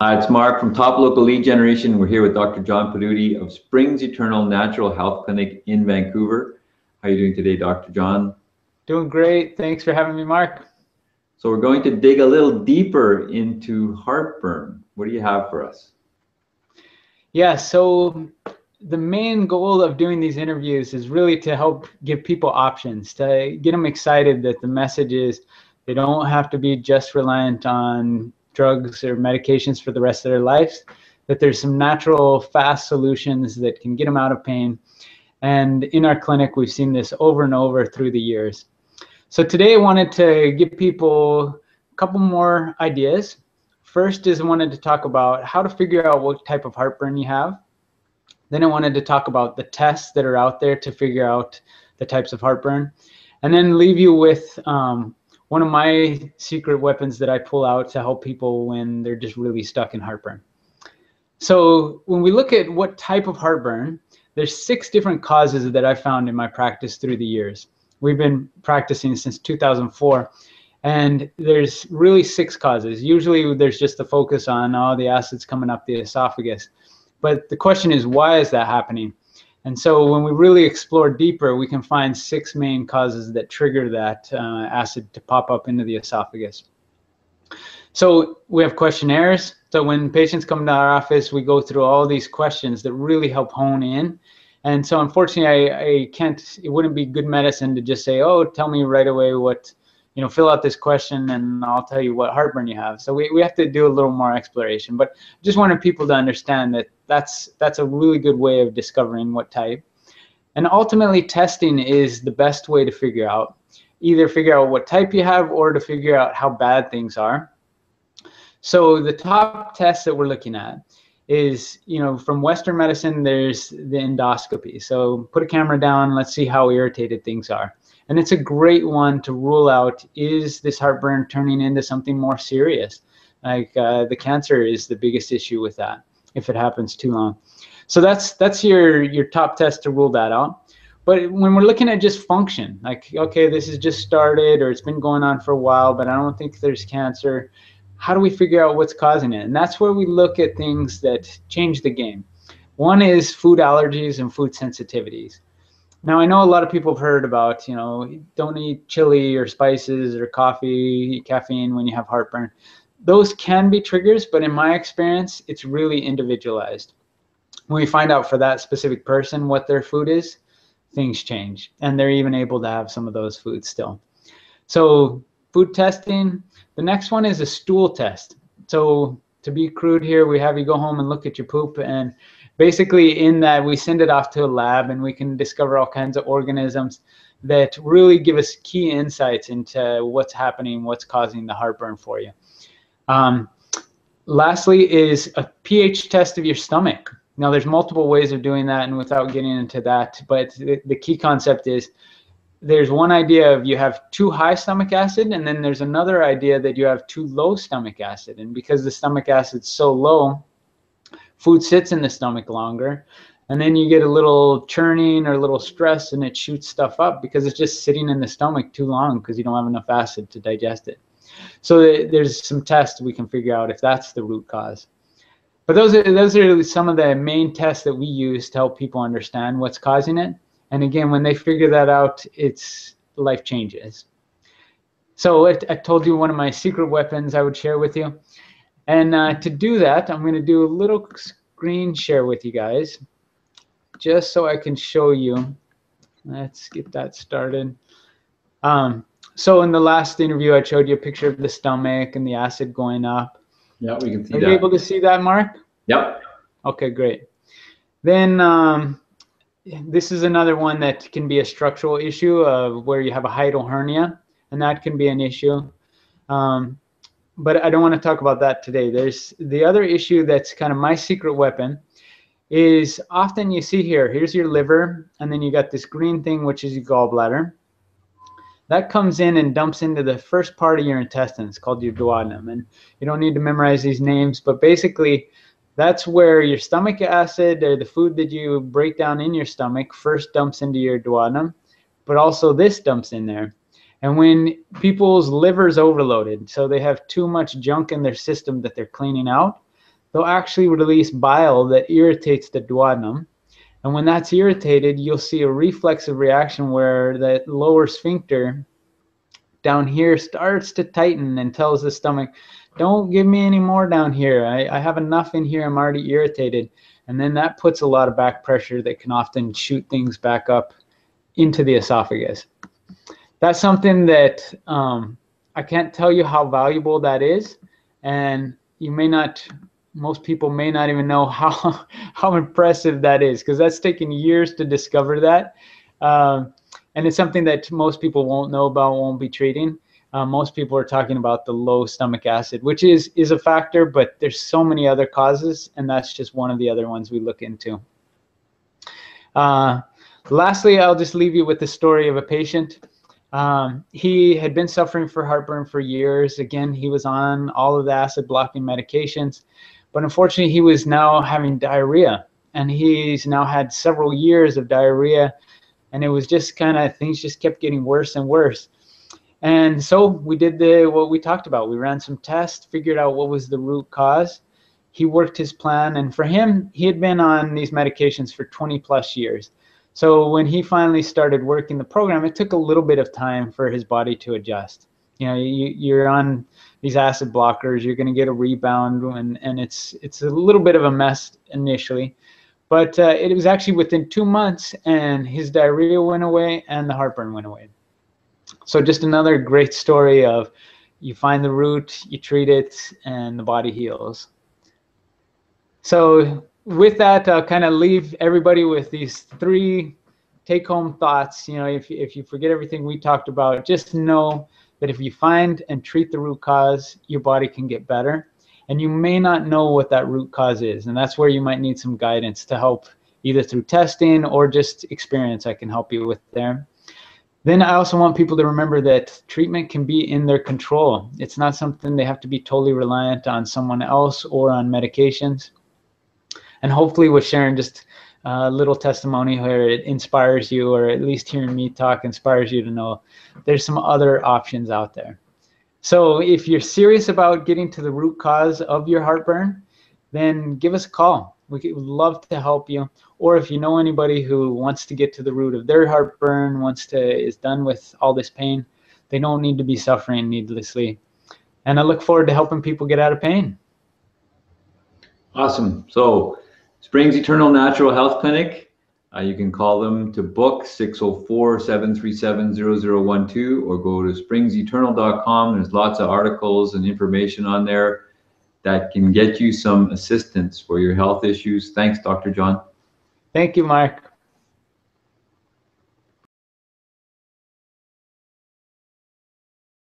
It's Mark from Top Local Lead Generation. We're here with Dr. John Paduti of Springs Eternal Natural Health Clinic in Vancouver. How are you doing today, Dr. John? Doing great. Thanks for having me, Mark. So we're going to dig a little deeper into heartburn. What do you have for us? Yeah, so the main goal of doing these interviews is really to help give people options, to get them excited that the message is they don't have to be just reliant on drugs or medications for the rest of their lives, that there's some natural, fast solutions that can get them out of pain. And in our clinic, we've seen this over and over through the years. So today I wanted to give people a couple more ideas. First is I wanted to talk about how to figure out what type of heartburn you have. Then I wanted to talk about the tests that are out there to figure out the types of heartburn. And then leave you with one of my secret weapons that I pull out to help people when they're just really stuck in heartburn. So when we look at what type of heartburn, there's 6 different causes that I found in my practice through the years. We've been practicing since 2004, and there's really 6 causes. Usually there's just the focus on the acids coming up the esophagus. But the question is, why is that happening? And so when we really explore deeper, we can find 6 main causes that trigger that acid to pop up into the esophagus. So we have questionnaires. So when patients come to our office, we go through all these questions that really help hone in. And so unfortunately, I can't, it wouldn't be good medicine to just say, oh, tell me right away what, fill out this question and I'll tell you what heartburn you have. So we have to do a little more exploration. But I just wanted people to understand that that's a really good way of discovering what type. And ultimately, testing is the best way to figure out, either figure out what type you have or to figure out how bad things are. So the top test that we're looking at is, from Western medicine, there's the endoscopy. So put a camera down, let's see how irritated things are. And it's a great one to rule out, is this heartburn turning into something more serious? Like the cancer is the biggest issue with that, if it happens too long. So that's your top test to rule that out. But when we're looking at just function, like, okay, this has just started or it's been going on for a while, but I don't think there's cancer. How do we figure out what's causing it? And that's where we look at things that change the game. One is food allergies and food sensitivities. Now, I know a lot of people have heard about, don't eat chili or spices or coffee, caffeine when you have heartburn. Those can be triggers, but in my experience, it's really individualized. When we find out for that specific person what their food is, things change. And they're even able to have some of those foods still. So food testing. The next one is a stool test. So to be crude here, we have you go home and look at your poop, and basically in that we send it off to a lab and we can discover all kinds of organisms that really give us key insights into what's happening, what's causing the heartburn for you. Lastly is a pH test of your stomach. Now there's multiple ways of doing that, and without getting into that, but the key concept is there's one idea of you have too high stomach acid, and then there's another idea that you have too low stomach acid. And because the stomach acid's so low, food sits in the stomach longer, and then you get a little churning or a little stress and it shoots stuff up because it's just sitting in the stomach too long because you don't have enough acid to digest it. So there's some tests we can figure out if that's the root cause. But those are some of the main tests that we use to help people understand what's causing it. And again, when they figure that out, it's life changes. So I told you one of my secret weapons I would share with you. And to do that, I'm going to do a little screen share with you guys, just so I can show you. Let's get that started. So in the last interview, I showed you a picture of the stomach and the acid going up. Yeah, we can see that. Are you able to see that, Mark? Yep. Okay, great. Then this is another one that can be a structural issue of where you have a hiatal hernia, and that can be an issue. But I don't want to talk about that today. There's the other issue that's kind of my secret weapon is often you see here's your liver, and then you got this green thing, which is your gallbladder. That comes in and dumps into the first part of your intestines called your duodenum. And you don't need to memorize these names, but basically that's where your stomach acid or the food that you break down in your stomach first dumps into your duodenum, but also this dumps in there. And when people's liver's overloaded, so they have too much junk in their system that they're cleaning out, they'll actually release bile that irritates the duodenum. And when that's irritated, you'll see a reflexive reaction where that lower sphincter down here starts to tighten and tells the stomach, don't give me any more down here. I have enough in here. I'm already irritated. And then that puts a lot of back pressure that can often shoot things back up into the esophagus. That's something that I can't tell you how valuable that is. And you may not, most people may not even know how impressive that is, because that's taken years to discover that. And it's something that most people won't know about, won't be treating. Most people are talking about the low stomach acid, which is a factor, but there's so many other causes, and that's just one of the other ones we look into. Lastly, I'll just leave you with the story of a patient. He had been suffering for heartburn for years. Again, he was on all of the acid blocking medications, but unfortunately he was now having diarrhea, and he's now had several years of diarrhea, and it was just kind of, things just kept getting worse and worse. And so we did what we talked about. We ran some tests, figured out what was the root cause. He worked his plan, and for him, he had been on these medications for 20 plus years. So when he finally started working the program, it took a little bit of time for his body to adjust. You know, you're on these acid blockers, you're going to get a rebound, and it's a little bit of a mess initially. But it was actually within 2 months, and his diarrhea went away and the heartburn went away. So just another great story of you find the root, you treat it, and the body heals. So with that, I'll kind of leave everybody with these 3 take-home thoughts. You know, if you forget everything we talked about, just know that if you find and treat the root cause, your body can get better. And you may not know what that root cause is, and that's where you might need some guidance to help, either through testing or just experience I can help you with there. Then I also want people to remember that treatment can be in their control. It's not something they have to be totally reliant on someone else or on medications. And hopefully with sharing just a little testimony where it inspires you, or at least hearing me talk inspires you to know there's some other options out there. So if you're serious about getting to the root cause of your heartburn, then give us a call. We would love to help you. Or if you know anybody who wants to get to the root of their heartburn, is done with all this pain, they don't need to be suffering needlessly. And I look forward to helping people get out of pain. Awesome. So Springs Eternal Natural Health Clinic, you can call them to book 604-737-0012 or go to springseternal.com. There's lots of articles and information on there that can get you some assistance for your health issues. Thanks, Dr. John. Thank you, Mark.